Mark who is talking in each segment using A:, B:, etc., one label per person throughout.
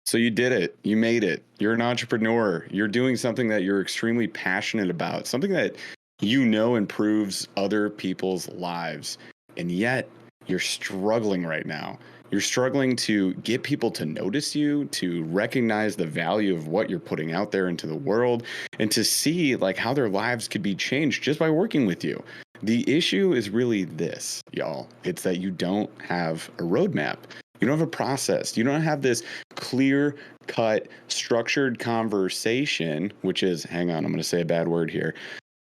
A: So you did it. You made it. You're an entrepreneur. You're doing something that you're extremely passionate about, something that you know improves other people's lives. And yet you're struggling right now. You're struggling to get people to notice you, to recognize the value of what you're putting out there into the world, and to see like how their lives could be changed just by working with you. The issue is really this, y'all. It's that you don't have a roadmap. You don't have a process. You don't have this clear cut, structured conversation, which is, hang on, I'm going to say a bad word here,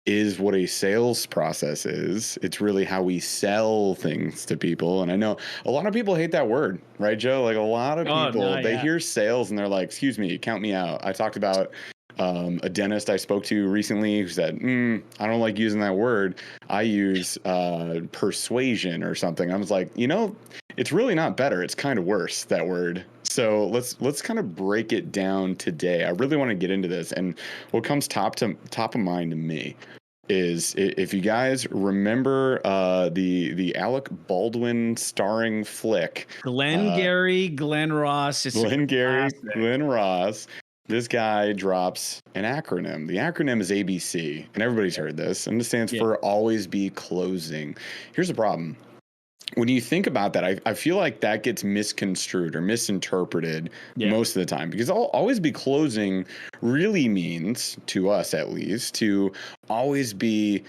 A: is what a sales process is. It's really how we sell things to people. And I know a lot of people hate that word, right, Joe? Like a lot of people, they hear sales and they're like, excuse me, count me out. I talked about a dentist I spoke to recently who said, I don't like using that word. I use persuasion or something. I was like, it's really not better. It's kind of worse, that word. So let's kind of break it down today. I really want to get into this. And what comes top of mind to me is, if you guys remember the Alec Baldwin starring flick,
B: Glenn Ross.
A: Glenn Ross. This guy drops an acronym. The acronym is ABC, and everybody's heard this, and it stands for always be closing. Here's the problem. When you think about that, I feel like that gets misconstrued or misinterpreted most of the time, because always be closing really means, to us at least, to always be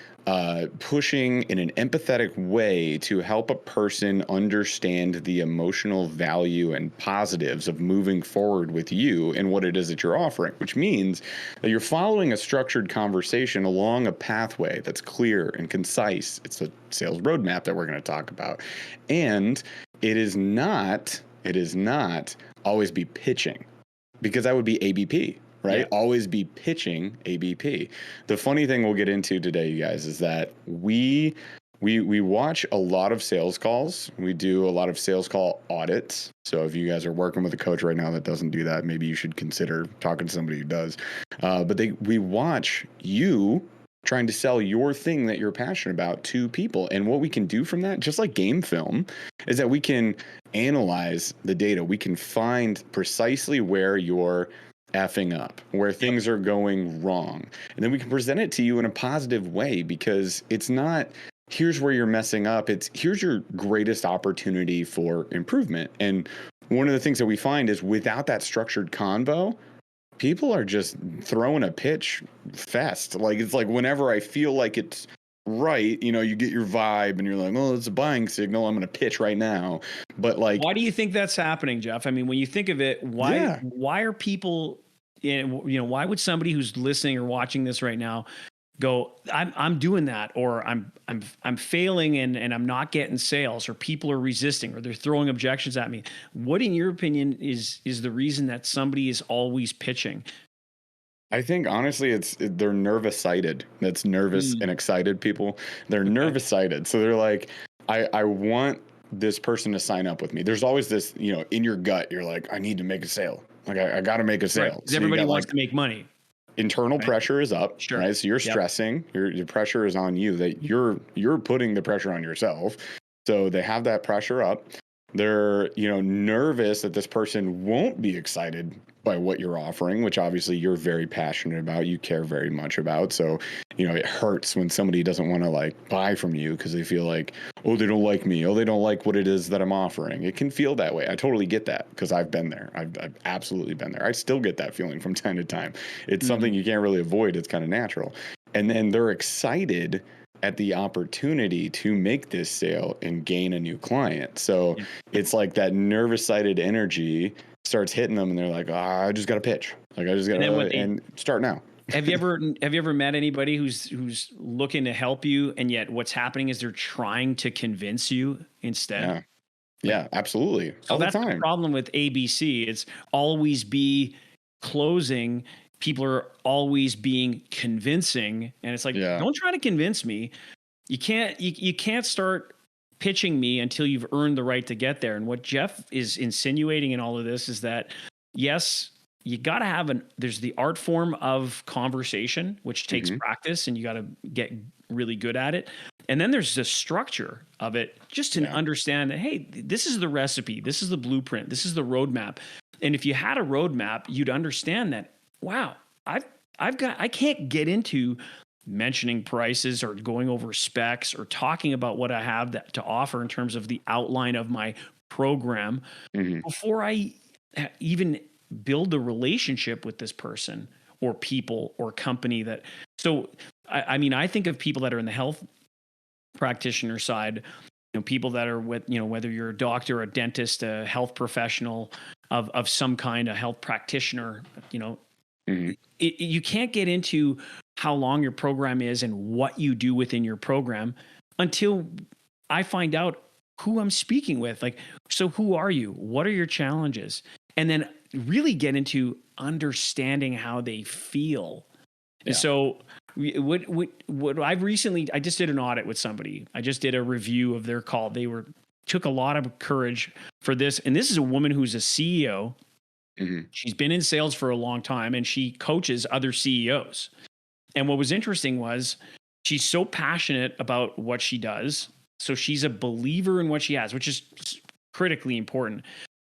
A: pushing in an empathetic way to help a person understand the emotional value and positives of moving forward with you and what it is that you're offering, which means that you're following a structured conversation along a pathway that's clear and concise. It's a sales roadmap that we're going to talk about. And it is not always be pitching, because that would be ABP. Right? Yeah. Always be pitching ABP. The funny thing we'll get into today, you guys, is that we watch a lot of sales calls. We do a lot of sales call audits. So if you guys are working with a coach right now that doesn't do that, maybe you should consider talking to somebody who does. But we watch you trying to sell your thing that you're passionate about to people. And what we can do from that, just like game film, is that we can analyze the data. We can find precisely where you're effing up, where things are going wrong. And then we can present it to you in a positive way, because it's not, here's where you're messing up. It's, here's your greatest opportunity for improvement. And one of the things that we find is, without that structured convo, people are just throwing a pitch fest. Like, it's like, whenever I feel like it's right, you get your vibe and you're like, oh, it's a buying signal, I'm going to pitch right now. But like,
B: why do you think that's happening, Jeff? I mean, when you think of it, why are people, why would somebody who's listening or watching this right now go, I'm doing that, or I'm failing and I'm not getting sales, or people are resisting, or they're throwing objections at me? What, in your opinion, is the reason that somebody is always pitching?
A: I think honestly, they're nervous-sighted. That's nervous and excited people. They're nervous-sighted. So they're like, I want this person to sign up with me. There's always this, in your gut, you're like, I need to make a sale. Like, I got to make a sale.
B: Right. So everybody wants to make money.
A: Internal pressure is up, right? So you're stressing. Your pressure is on you, that you're putting the pressure on yourself. So they have that pressure up. They're, nervous that this person won't be excited by what you're offering, which obviously you're very passionate about, you care very much about. So, it hurts when somebody doesn't want to like buy from you because they feel like, oh, they don't like me. Oh, they don't like what it is that I'm offering. It can feel that way. I totally get that, because I've been there. I've absolutely been there. I still get that feeling from time to time. It's something you can't really avoid. It's kind of natural. And then they're excited at the opportunity to make this sale and gain a new client. So it's like that nervous-sided energy starts hitting them, and they're like, I just got to pitch. Like, I just got to, and start now.
B: Have you ever met anybody who's looking to help you, and yet what's happening is they're trying to convince you instead?
A: Yeah, absolutely.
B: So that's the problem with ABC. It's always be closing. People are always being convincing, and it's like, don't try to convince me. You can't start pitching me until you've earned the right to get there. And what Jeff is insinuating in all of this is that, yes, you got to have there's the art form of conversation, which takes practice, and you got to get really good at it. And then there's the structure of it, just to understand that, hey, this is the recipe, this is the blueprint, this is the roadmap. And if you had a roadmap, you'd understand that, wow, I can't get into mentioning prices or going over specs or talking about what I have to offer in terms of the outline of my program before I even build a relationship with this person or people or company. So I mean, I think of people that are in the health practitioner side, people that are with, whether you're a doctor, a dentist, a health professional of some kind, a health practitioner, you can't get into how long your program is and what you do within your program until I find out who I'm speaking with. Like, so who are you? What are your challenges? And then really get into understanding how they feel. Yeah. And so what I just did an audit with somebody. I just did a review of their call. Took a lot of courage for this. And this is a woman who's a CEO. She's been in sales for a long time and she coaches other CEOs. And what was interesting was she's so passionate about what she does. So she's a believer in what she has, which is critically important.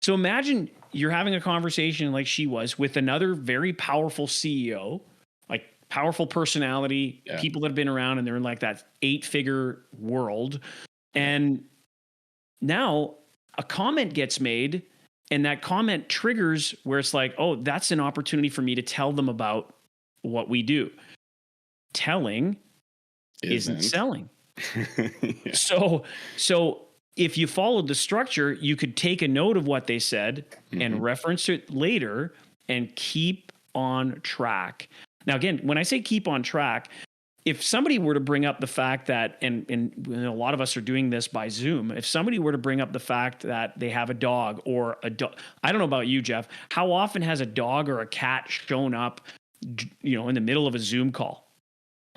B: So imagine you're having a conversation like she was with another very powerful CEO, like powerful personality, people that have been around and they're in like that 8-figure world. And now a comment gets made and that comment triggers where it's like, oh, that's an opportunity for me to tell them about what we do. Telling isn't selling. So if you followed the structure, you could take a note of what they said and reference it later and keep on track. Now, again, when I say keep on track, if somebody were to bring up the fact that, and a lot of us are doing this by Zoom, if somebody were to bring up the fact that they have a dog or a dog, I don't know about you, Jeff, how often has a dog or a cat shown up, in the middle of a Zoom call?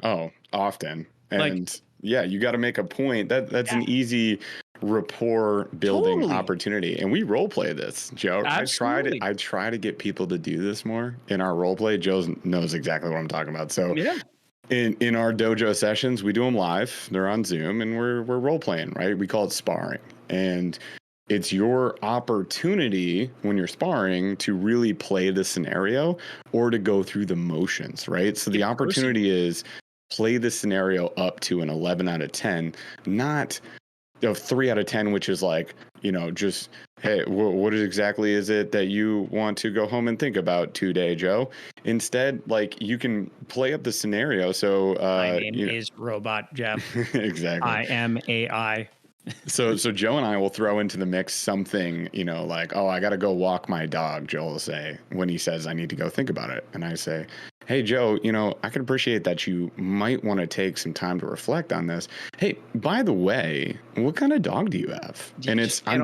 A: Oh, often. And you got to make a point. That's an easy rapport building opportunity. And we role play this, Joe.
B: Absolutely.
A: I try to get people to do this more in our role play. Joe knows exactly what I'm talking about. So in our dojo sessions, we do them live. They're on Zoom and we're role playing, right? We call it sparring. And it's your opportunity when you're sparring to really play the scenario or to go through the motions, right? So the opportunity is play the scenario up to an 11 out of 10, not 3 out of 10, which is like, just, hey, what exactly is it that you want to go home and think about today, Joe? Instead, like, you can play up the scenario. So
B: my name is Robot Jeff.
A: Exactly.
B: I am AI.
A: So Joe and I will throw into the mix something, like, oh, I got to go walk my dog, Joe will say, when he says I need to go think about it. And I say, hey, Joe, I can appreciate that you might want to take some time to reflect on this. Hey, by the way, what kind of dog do you have? And I'm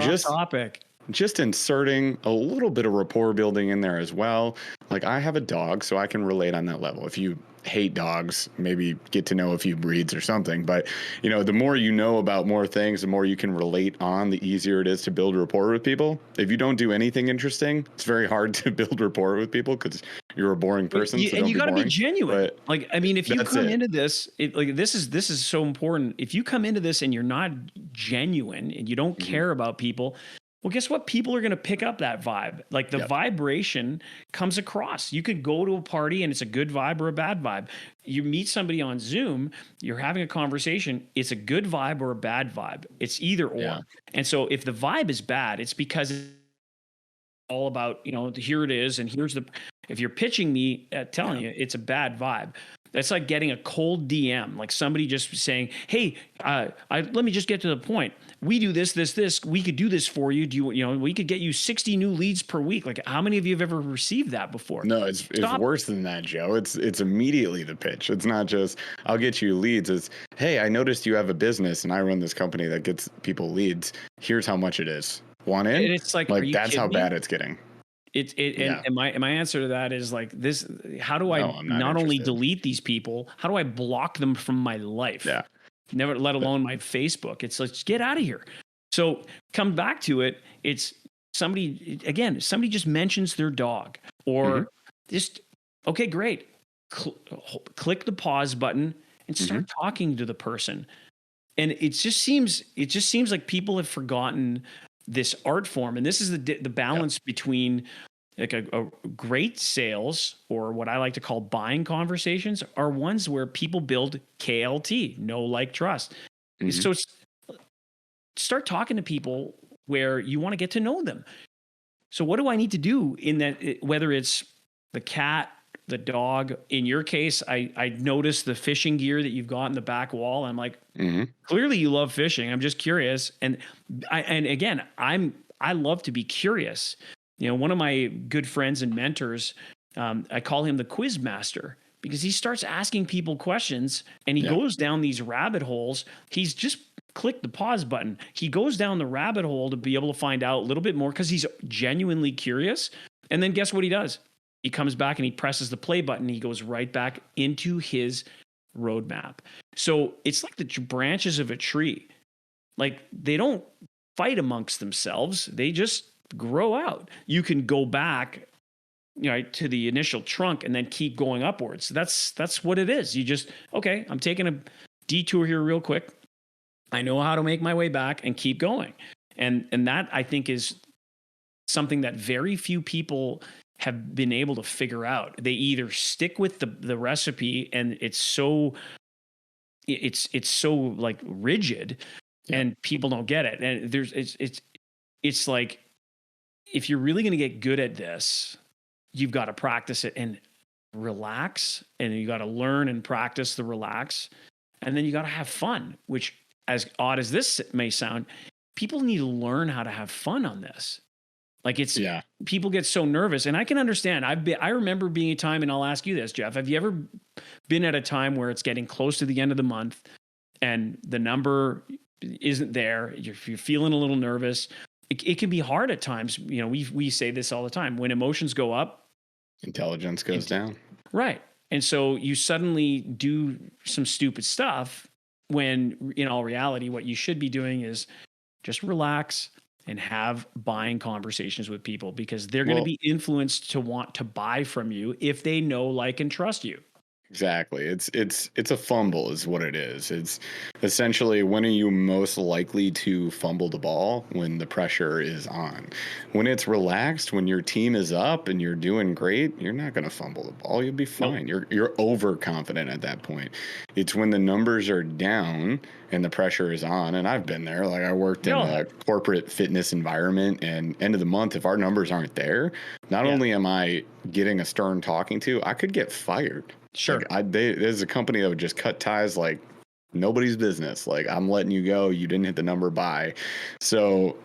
A: just inserting a little bit of rapport building in there as well. Like, I have a dog, so I can relate on that level. If you hate dogs, maybe get to know a few breeds or something. But, the more you know about more things, the more you can relate on, the easier it is to build rapport with people. If you don't do anything interesting, it's very hard to build rapport with people because you're a boring person.
B: And you got to be genuine. Like, I mean, if you come into this, this is so important. If you come into this and you're not genuine and you don't care about people, well, guess what? People are going to pick up that vibe. Like, the vibration comes across. You could go to a party and it's a good vibe or a bad vibe. You meet somebody on Zoom, you're having a conversation. It's a good vibe or a bad vibe. It's either or. Yeah. And so if the vibe is bad, it's because it's all about, here it is. And if you're pitching me, telling you it's a bad vibe. That's like getting a cold DM, like somebody just saying, hey, let me just get to the point. We do this. We could do this for you. We could get you 60 new leads per week. Like, how many of you have ever received that before?
A: No, it's worse than that, Joe. It's immediately the pitch. It's not just, I'll get you leads. It's, hey, I noticed you have a business and I run this company that gets people leads. Here's how much it is. Want in?
B: And it's like
A: that's how bad it's getting.
B: And my answer to that is like this: how do I not only delete these people? How do I block them from my life?
A: Yeah.
B: Never, let alone my Facebook. It's like, get out of here. So come back to it. It's somebody just mentions their dog or just, okay, great. Click the pause button and start talking to the person. And it just seems like people have forgotten this art form. And this is the balance between like a great sales, or what I like to call buying conversations, are ones where people build KLT, know, like, trust. So start talking to people where you want to get to know them. So what do I need to do in that, whether it's the cat, the dog? In your case, I noticed the fishing gear that you've got in the back wall. I'm like, clearly you love fishing. I'm just curious. And again, I love to be curious. You know, one of my good friends and mentors, I call him the quiz master, because he starts asking people questions and he goes down these rabbit holes. He's just clicked the pause button. He goes down the rabbit hole to be able to find out a little bit more because he's genuinely curious. And then guess what he does? He comes back and he presses the play button. He goes right back into his roadmap. So it's like the branches of a tree. Like, they don't fight amongst themselves. They just grow out. You can go back, to the initial trunk and then keep going upwards. That's what it is. You just, okay, I'm taking a detour here real quick. I know how to make my way back and keep going. And that, I think, is something that very few people have been able to figure out. They either stick with the recipe, and it's so like rigid, and people don't get it. And it's like, if you're really going to get good at this, you've got to practice it and relax, and you got to learn and practice the relax. And then you got to have fun, which, as odd as this may sound, people need to learn how to have fun on this. Like, people get so nervous, and I can understand. I remember being a time, and I'll ask you this, Jeff, have you ever been at a time where it's getting close to the end of the month and the number isn't there? You're feeling a little nervous. It can be hard at times. We say this all the time. When emotions go up,
A: intelligence goes down.
B: Right. And so you suddenly do some stupid stuff, when in all reality, what you should be doing is just relax and have buying conversations with people, because they're going to be influenced to want to buy from you if they know, like, and trust you.
A: Exactly. It's a fumble is what it is. It's essentially, when are you most likely to fumble the ball? When the pressure is on. When it's relaxed, when your team is up and you're doing great, you're not going to fumble the ball. You'll be fine. Nope. You're overconfident at that point. It's when the numbers are down and the pressure is on. And I've been there. Like, I worked in a corporate fitness environment, and end of the month, if our numbers aren't there, not only am I getting a stern talking to, I could get fired.
B: Sure.
A: Like, there's a company that would just cut ties like nobody's business. Like, I'm letting you go. You didn't hit the number by. So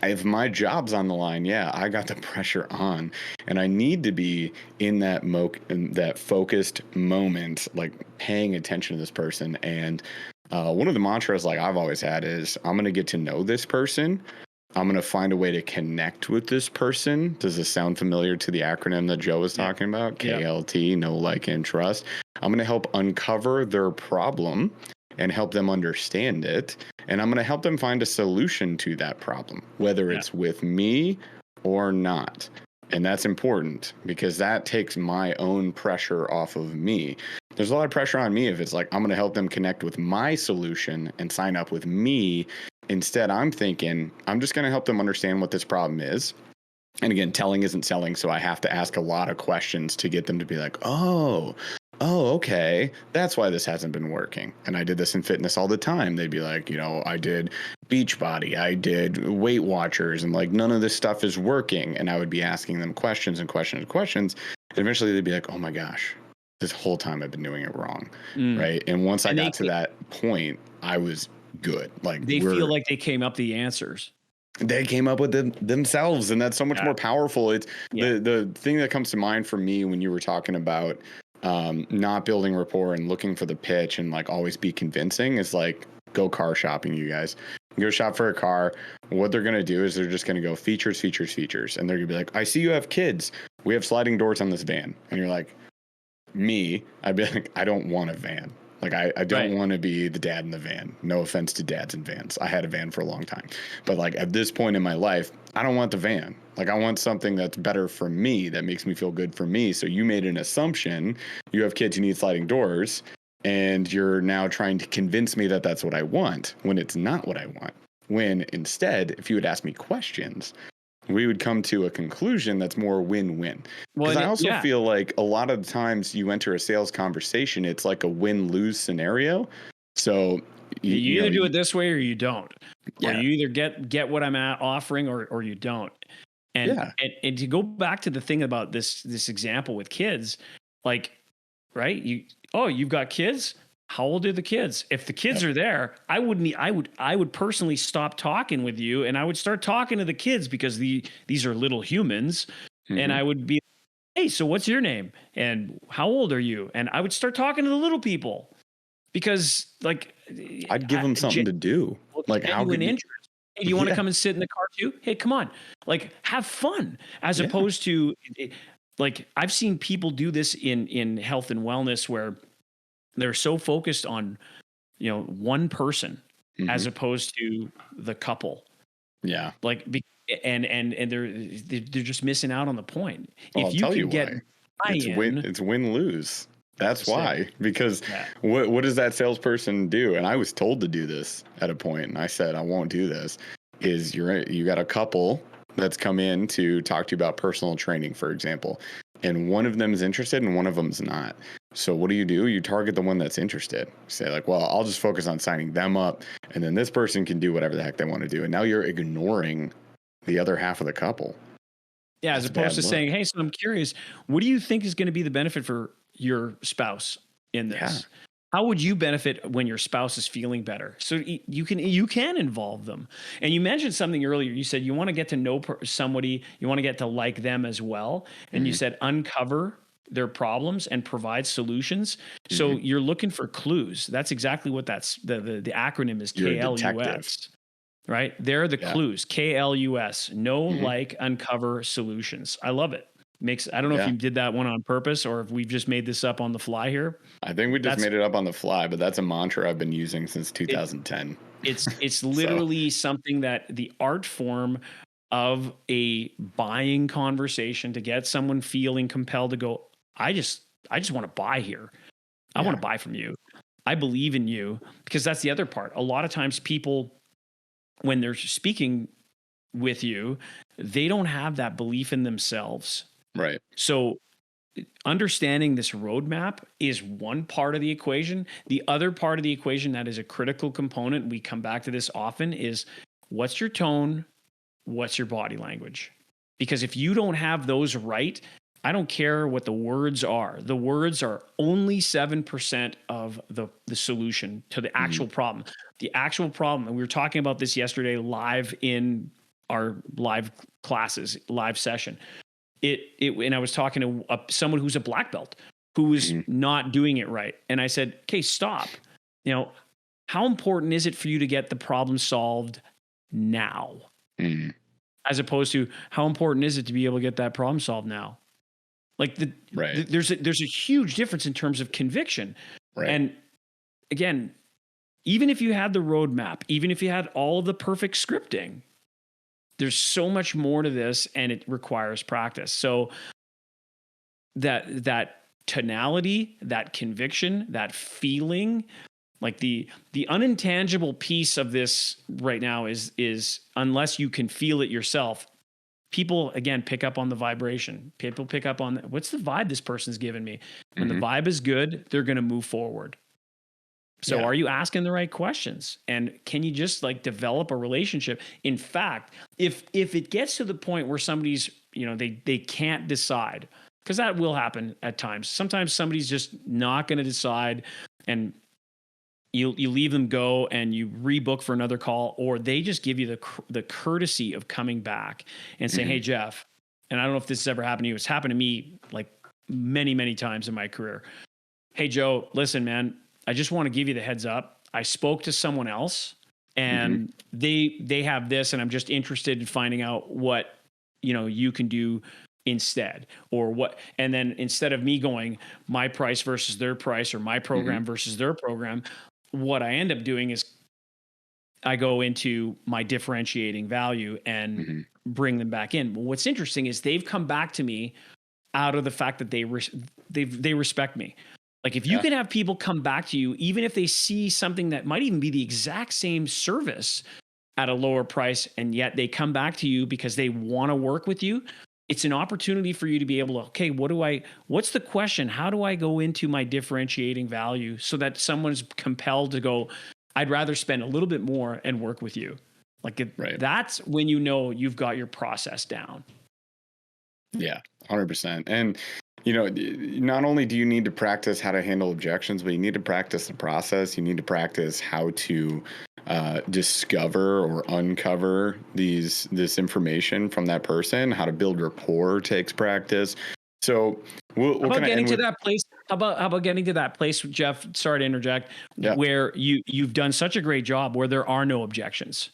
A: if my job's on the line, I got the pressure on, and I need to be in that focused moment, like paying attention to this person. And one of the mantras, like, I've always had is, I'm going to get to know this person. I'm going to find a way to connect with this person. Does this sound familiar to the acronym that Joe was talking about? KLT, know, like, and trust. I'm going to help uncover their problem and help them understand it. And I'm going to help them find a solution to that problem, whether it's with me or not. And that's important, because that takes my own pressure off of me. There's a lot of pressure on me if it's like, I'm going to help them connect with my solution and sign up with me. Instead, I'm thinking, I'm just going to help them understand what this problem is. And again, telling isn't selling, so I have to ask a lot of questions to get them to be like, oh, okay, that's why this hasn't been working. And I did this in fitness all the time. They'd be like, I did Beachbody, I did Weight Watchers, and like, none of this stuff is working. And I would be asking them questions and questions and questions. And eventually they'd be like, oh my gosh, this whole time I've been doing it wrong. Right. And once I got to that point, I was good. Like,
B: they feel like they came up the answers.
A: They came up with them themselves, and that's so much more powerful. It's the thing that comes to mind for me when you were talking about not building rapport and looking for the pitch and like always be convincing is like, go car shopping, you guys. Go shop for a car. What they're going to do is they're just going to go features, features, features. And they're going to be like, I see you have kids. We have sliding doors on this van. And you're like, me, I'd be like, I don't want a van. Like, I don't want to be the dad in the van. No offense to dads in vans. I had a van for a long time. But like, at this point in my life, I don't want the van. Like, I want something that's better for me, that makes me feel good for me. So you made an assumption. You have kids who need sliding doors. And you're now trying to convince me that that's what I want when it's not what I want. When instead, if you would ask me questions, we would come to a conclusion that's more win-win. Because I also feel like a lot of the times you enter a sales conversation, it's like a win-lose scenario. So
B: you either do it this way or you don't. Or you either get what I'm offering or you don't. And to go back to the thing about this example with kids, like, right? You've got kids? How old are the kids? If the kids are there, I would personally stop talking with you and I would start talking to the kids because these are little humans. And I would be, hey, so what's your name? And how old are you? And I would start talking to the little people because like
A: I'd give them something to do. Like how could
B: interest? Hey, do you want to come and sit in the car too? Hey, come on. Like have fun as opposed to like I've seen people do this in health and wellness where they're so focused on, one person as opposed to the couple.
A: Yeah.
B: Like, and they're just missing out on the point.
A: Well, if you can get it's win-lose. That's why, because what does that salesperson do? And I was told to do this at a point, and I said, I won't do this. Is you got a couple that's come in to talk to you about personal training, for example, and one of them is interested and one of them's not. So what do? You target the one that's interested. Say like, well, I'll just focus on signing them up, and then this person can do whatever the heck they want to do. And now you're ignoring the other half of the couple.
B: Yeah, as opposed to saying, hey, so I'm curious, what do you think is going to be the benefit for your spouse in this? Yeah. How would you benefit when your spouse is feeling better? So you can involve them. And you mentioned something earlier. You said you want to get to know somebody, you want to get to like them as well. And you said uncover their problems and provide solutions. So you're looking for clues. That's exactly what that's the acronym is KLUS. Right? They're the clues. KLUS. Know, like, uncover, solutions. I love it. I don't know if you did that one on purpose or if we've just made this up on the fly here.
A: I think we just made it up on the fly, but that's a mantra I've been using since 2010.
B: It's literally something that the art form of a buying conversation to get someone feeling compelled to go, I just want to buy here. I want to buy from you. I believe in you, because that's the other part. A lot of times people, when they're speaking with you, they don't have that belief in themselves.
A: Right.
B: So understanding this roadmap is one part of the equation. The other part of the equation that is a critical component, we come back to this often, is what's your tone? What's your body language? Because if you don't have those right, I don't care what the words are. The words are only 7% of the solution to the actual problem. The actual problem, and we were talking about this yesterday live in our live classes, live session. And I was talking to someone who's a black belt who was not doing it right. And I said, okay, stop. How important is it for you to get the problem solved now? As opposed to how important is it to be able to get that problem solved now? Like there's a huge difference in terms of conviction.
A: Right.
B: And again, even if you had the roadmap, even if you had all of the perfect scripting, there's so much more to this, and it requires practice. So that tonality, that conviction, that feeling, like the unintangible piece of this right now is unless you can feel it yourself, people, again, pick up on the vibration. People pick up on what's the vibe this person's giving me. When the vibe is good, they're going to move forward. So are you asking the right questions? And can you just like develop a relationship? In fact, if it gets to the point where somebody's, they can't decide, because that will happen at times. Sometimes somebody's just not going to decide, and you leave them go and you rebook for another call, or they just give you the courtesy of coming back and saying, hey, Jeff, and I don't know if this has ever happened to you. It's happened to me like many, many times in my career. Hey, Joe, listen, man, I just want to give you the heads up. I spoke to someone else and they have this, and I'm just interested in finding out what, you can do instead, or what. And then instead of me going my price versus their price, or my program versus their program, what I end up doing is I go into my differentiating value and bring them back in. But what's interesting is they've come back to me out of the fact that they respect me. Like if you can have people come back to you, even if they see something that might even be the exact same service at a lower price, and yet they come back to you because they want to work with you, it's an opportunity for you to be able to, okay, what's the question? How do I go into my differentiating value so that someone's compelled to go, I'd rather spend a little bit more and work with you. That's when you know you've got your process down.
A: Yeah, 100%. And, not only do you need to practice how to handle objections, but you need to practice the process. You need to practice how to discover or uncover this information from that person. How to build rapport takes practice. So we'll
B: how about getting to that place? How about getting to that place, Jeff? Sorry to interject. Yeah. Where you've done such a great job where there are no objections.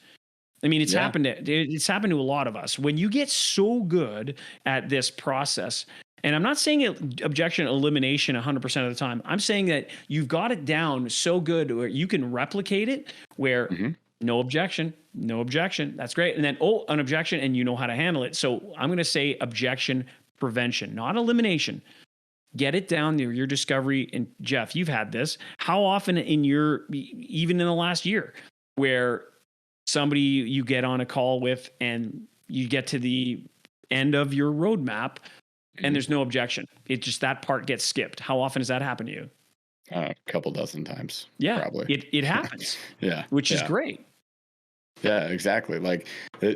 B: I mean, it's happened to a lot of us. When you get so good at this process, and I'm not saying objection elimination 100% of the time. I'm saying that you've got it down so good where you can replicate it where no objection. That's great. And then, an objection, and you know how to handle it. So I'm going to say objection prevention, not elimination. Get it down there, your discovery. And Jeff, you've had this. How often even in the last year, where somebody you get on a call with and you get to the end of your roadmap and there's no objection. It just, that part gets skipped. How often does that happen to you?
A: A couple dozen times.
B: Yeah,
A: probably.
B: It happens.
A: Which
B: is great.
A: Yeah, exactly. Like,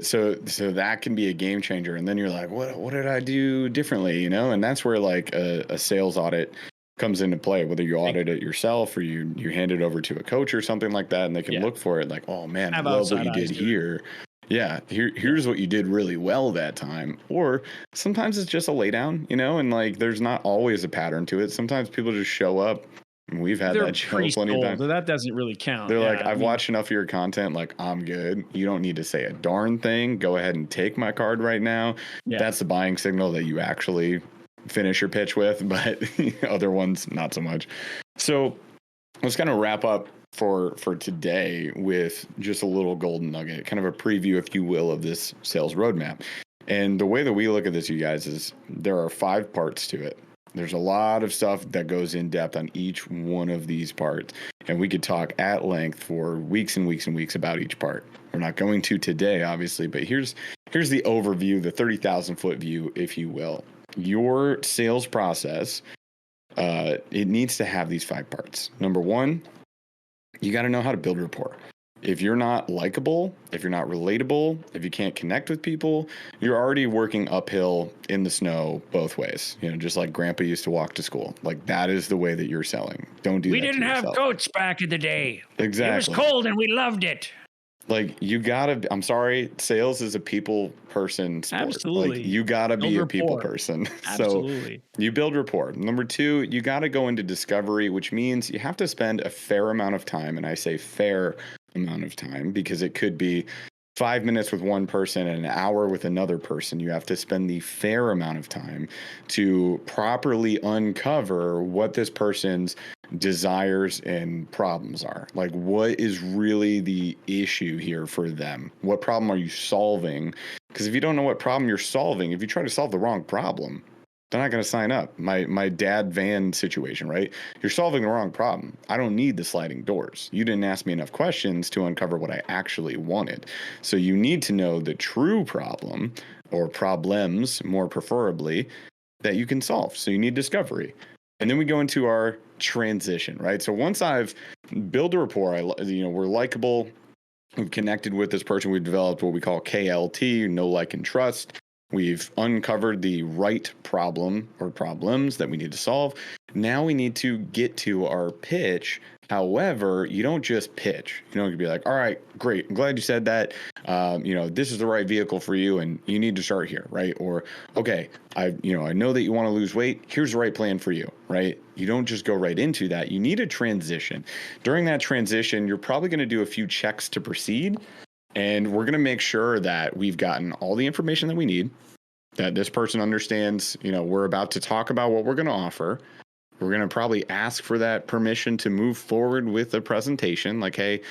A: so that can be a game changer. And then you're like, what did I do differently? And that's where like a sales audit comes into play, whether you audit it yourself or you hand it over to a coach or something like that, and they can look for it like, oh man, I love what you did here. Yeah, here's what you did really well that time. Or sometimes it's just a laydown, and like there's not always a pattern to it. Sometimes people just show up. And we've had that show plenty of times.
B: That doesn't really count.
A: They're like, I've watched enough of your content. Like, I'm good. You don't need to say a darn thing. Go ahead and take my card right now. Yeah. That's the buying signal that you actually finish your pitch with, but other ones not so much. So let's kind of wrap up for today with just a little golden nugget, kind of a preview, if you will, of this sales roadmap. And the way that we look at this, you guys, is there are 5 parts to it. There's a lot of stuff that goes in depth on each one of these parts, and we could talk at length for weeks and weeks and weeks about each part. We're not going to today, obviously, but here's the overview, the 30,000 foot view, if you will. Your sales process, it needs to have these 5 parts. Number 1, you got to know how to build rapport. If you're not likable, if you're not relatable, if you can't connect with people, you're already working uphill in the snow both ways. Just like Grandpa used to walk to school. Like, that is the way that you're selling. Don't do that.
B: We didn't have coats back in the day.
A: Exactly.
B: It was cold and we loved it.
A: Like, you gotta, I'm sorry, sales is a people person sport.
B: Absolutely.
A: Like, you gotta be a people person.
B: Absolutely.
A: So you build rapport. Number 2, you gotta go into discovery, which means you have to spend a fair amount of time. And I say fair amount of time because it could be 5 minutes with one person and an hour with another person. You have to spend the fair amount of time to properly uncover what this person's desires and problems are. Like, what is really the issue here for them? What problem are you solving? Because if you don't know what problem you're solving, if you try to solve the wrong problem, they're not going to sign up. My dad van situation, right? You're solving the wrong problem. I don't need the sliding doors. You didn't ask me enough questions to uncover what I actually wanted. So you need to know the true problem, or problems more preferably, that you can solve. So you need discovery. And then we go into our transition, right? So once I've built a rapport, we're likable, we've connected with this person, we've developed what we call KLT, know, like, and trust. We've uncovered the right problem or problems that we need to solve. Now we need to get to our pitch. However, you don't just pitch. You don't be like, all right, great. I'm glad you said that. This is the right vehicle for you and you need to start here, right? Or, okay, I know that you want to lose weight. Here's the right plan for you, right? You don't just go right into that. You need a transition. During that transition, you're probably going to do a few checks to proceed. And we're going to make sure that we've gotten all the information that we need, that this person understands, we're about to talk about what we're going to offer. We're going to probably ask for that permission to move forward with the presentation. Like, hey,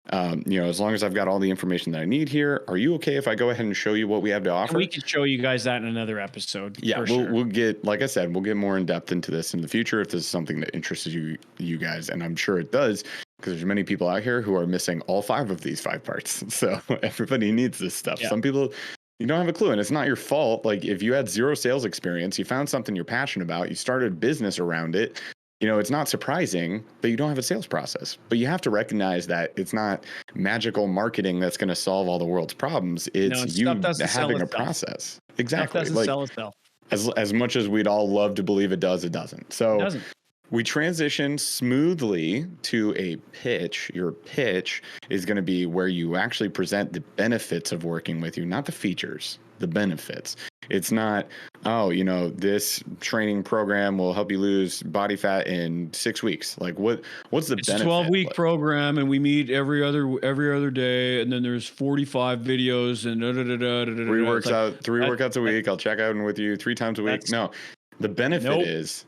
A: As long as I've got all the information that I need here, are you okay if I go ahead and show you what we have to offer?
B: And we could show you guys that in another episode.
A: Yeah, we'll get, like I said, we'll get more in depth into this in the future if this is something that interests you guys, and I'm sure it does, because there's many people out here who are missing all 5 of these 5 parts. So everybody needs this stuff. Yeah. Some people, you don't have a clue, and it's not your fault. Like, if you had 0 sales experience, you found something you're passionate about, you started a business around it, it's not surprising that you don't have a sales process, but you have to recognize that it's not magical marketing that's going to solve all the world's problems. It's you having a process. Exactly.
B: Stuff doesn't sell itself.
A: As much as we'd all love to believe it does, it doesn't. So we transition smoothly to a pitch. Your pitch is going to be where you actually present the benefits of working with you, not the features, the benefits. It's not, this training program will help you lose body fat in 6 weeks. Like, what's the benefit?
B: It's a 12-week program, and we meet every other day, and then there's 45 videos and
A: 3 workouts a week. I'll check out with you 3 times a week. No, the benefit is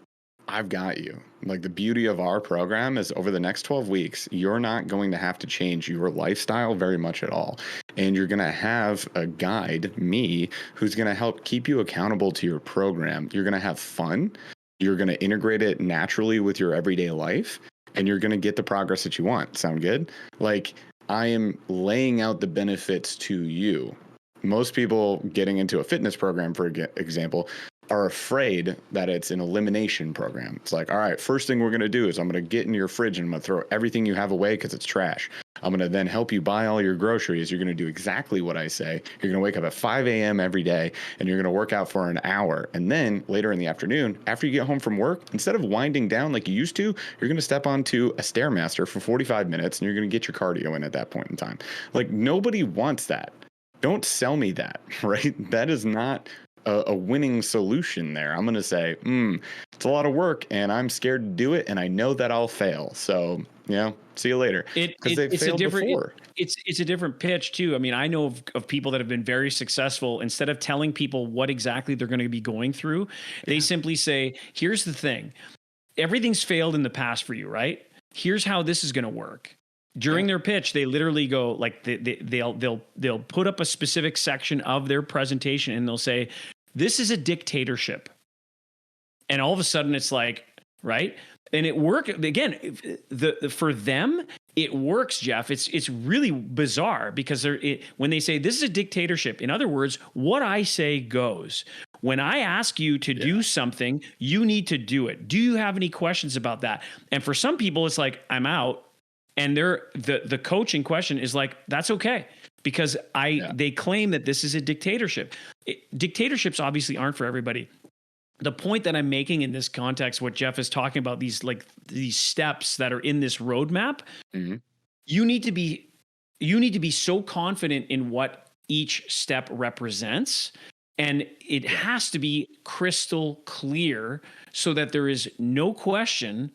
A: I've got you. Like, the beauty of our program is over the next 12 weeks, you're not going to have to change your lifestyle very much at all. And you're going to have a guide, me, who's going to help keep you accountable to your program. You're going to have fun. You're going to integrate it naturally with your everyday life, and you're going to get the progress that you want. Sound good? Like, I am laying out the benefits to you. Most people getting into a fitness program, for example, are afraid that it's an elimination program. It's like, all right, first thing we're going to do is I'm going to get in your fridge and I'm going to throw everything you have away because it's trash. I'm going to then help you buy all your groceries. You're going to do exactly what I say. You're going to wake up at 5 a.m. every day, and you're going to work out for an hour. And then later in the afternoon, after you get home from work, instead of winding down like you used to, you're going to step onto a Stairmaster for 45 minutes, and you're going to get your cardio in at that point in time. Like, nobody wants that. Don't sell me that, right? That is not a winning solution there. I'm going to say, it's a lot of work and I'm scared to do it, and I know that I'll fail. So, see you later.
B: It's a different pitch too. I mean, I know of people that have been very successful. Instead of telling people what exactly they're going to be going through, they simply say, here's the thing. Everything's failed in the past for you, right? Here's how this is going to work. During their pitch, they literally go like they'll put up a specific section of their presentation and they'll say, this is a dictatorship. And all of a sudden it's like, right? And it worked again. For them, it works, Jeff. It's really bizarre because when they say this is a dictatorship, in other words, what I say goes. When I ask you to do something, you need to do it. Do you have any questions about that? And for some people, it's like, I'm out. And the coach in question is like, that's okay, because they claim that this is a dictatorship. Dictatorships obviously aren't for everybody. The point that I'm making in this context, what Jeff is talking about, these steps that are in this roadmap, you need to be so confident in what each step represents. And it has to be crystal clear so that there is no question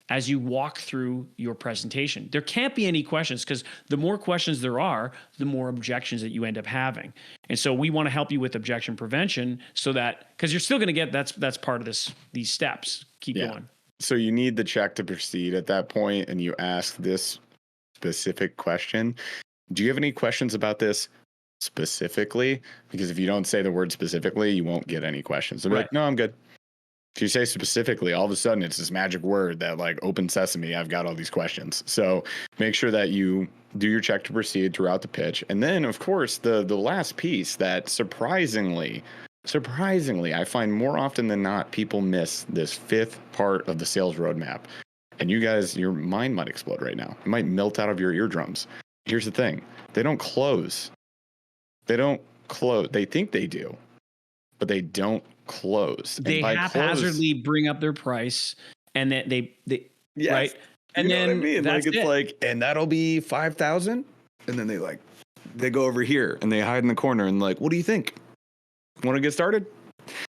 B: as you walk through your presentation. There can't be any questions, because the more questions there are, the more objections that you end up having. And so we want to help you with objection prevention, so that, because you're still going to get, that's part of these steps. Keep going.
A: So you need the check to proceed at that point, and you ask this specific question. Do you have any questions about this specifically? Because if you don't say the word specifically, you won't get any questions. They'll be like, no, I'm good. If you say specifically, all of a sudden it's this magic word that, like, open sesame, I've got all these questions. So make sure that you do your check to proceed throughout the pitch. And then, of course, the last piece that surprisingly, I find more often than not, people miss this 5th part of the sales roadmap. And you guys, your mind might explode right now. It might melt out of your eardrums. Here's the thing. They don't close. They think they do, but they don't close.
B: They haphazardly bring up their price, and then they
A: yes. Right. And then what I mean? That's like, it's like, and that'll be 5,000. And then they go over here and they hide in the corner and like, what do you think? Want to get started?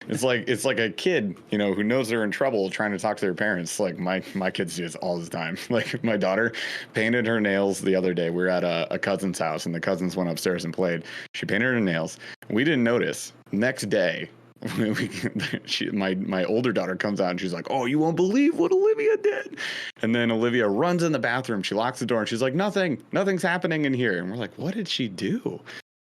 A: It's like a kid, who knows they're in trouble trying to talk to their parents. Like my kids do this all the time. Like, my daughter painted her nails the other day. We were at a cousin's house, and the cousins went upstairs and played. She painted her nails. We didn't notice. Next day, my older daughter comes out and she's like, oh, you won't believe what Olivia did. And then Olivia runs in the bathroom. She locks the door and she's like, nothing's happening in here. And we're like, what did she do?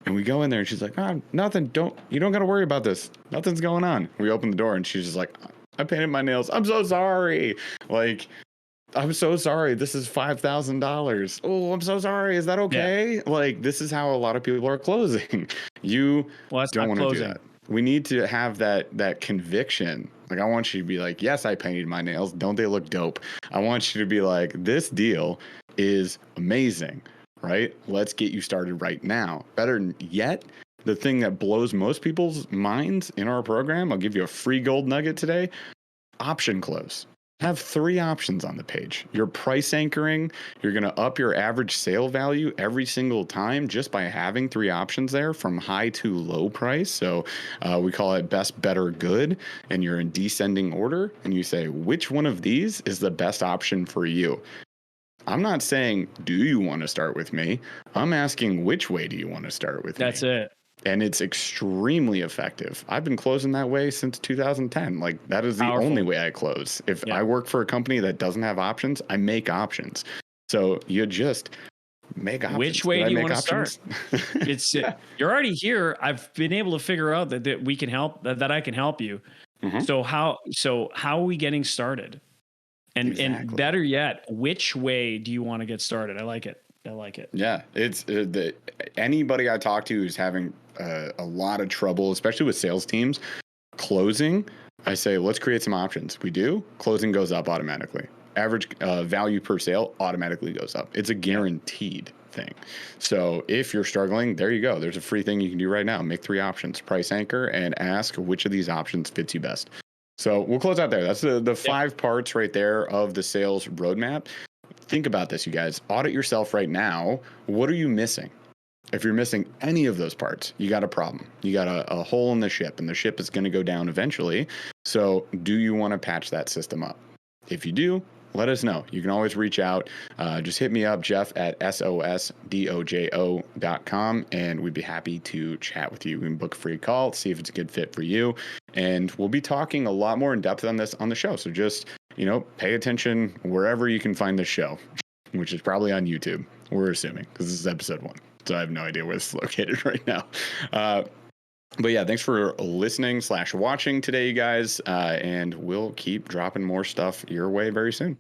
A: And we go in there and she's like, oh, nothing. You don't got to worry about this. Nothing's going on. We open the door and she's just like, I painted my nails. I'm so sorry. Like, I'm so sorry. This is $5,000. Oh, I'm so sorry. Is that okay? Yeah. Like, this is how a lot of people are closing. You don't want to do that. We need to have that conviction. Like, I want you to be like, yes, I painted my nails. Don't they look dope? I want you to be like, this deal is amazing, right? Let's get you started right now. Better yet, the thing that blows most people's minds in our program, I'll give you a free gold nugget today, option close. Have 3 options on the page. You're price anchoring. You're going to up your average sale value every single time just by having 3 options there from high to low price. So we call it best, better, good. And you're in descending order. And you say, which one of these is the best option for you? I'm not saying, do you want to start with me? I'm asking, which way do you want to start with me?
B: That's it.
A: And it's extremely effective. I've been closing that way since 2010. Like, that is the only way I close. If I work for a company that doesn't have options, I make options. So you just make options.
B: Which way do you want to start? It's you're already here. I've been able to figure out that we can help, that I can help you. Mm-hmm. So how are we getting started? And better yet, which way do you want to get started? I like it.
A: Yeah, it's anybody I talk to who's having a lot of trouble, especially with sales teams, closing, I say, let's create some options. We do. Closing goes up automatically. Average value per sale automatically goes up. It's a guaranteed thing. So if you're struggling, there you go. There's a free thing you can do right now. Make 3 options, price anchor, and ask which of these options fits you best. So we'll close out there. That's the 5 parts right there of the sales roadmap. Think about this, you guys. Audit yourself right now. What are you missing? If you're missing any of those parts, you got a problem. You got a hole in the ship, and the ship is going to go down eventually. So do you want to patch that system up? If you do, let us know. You can always reach out. Just hit me up, Jeff at sosdojo.com, and we'd be happy to chat with you. We can book a free call, see if it's a good fit for you. And we'll be talking a lot more in depth on this on the show. So just, pay attention wherever you can find this show, which is probably on YouTube, we're assuming, because this is episode 1. So I have no idea where this is located right now. But yeah, thanks for listening / watching today, you guys. And we'll keep dropping more stuff your way very soon.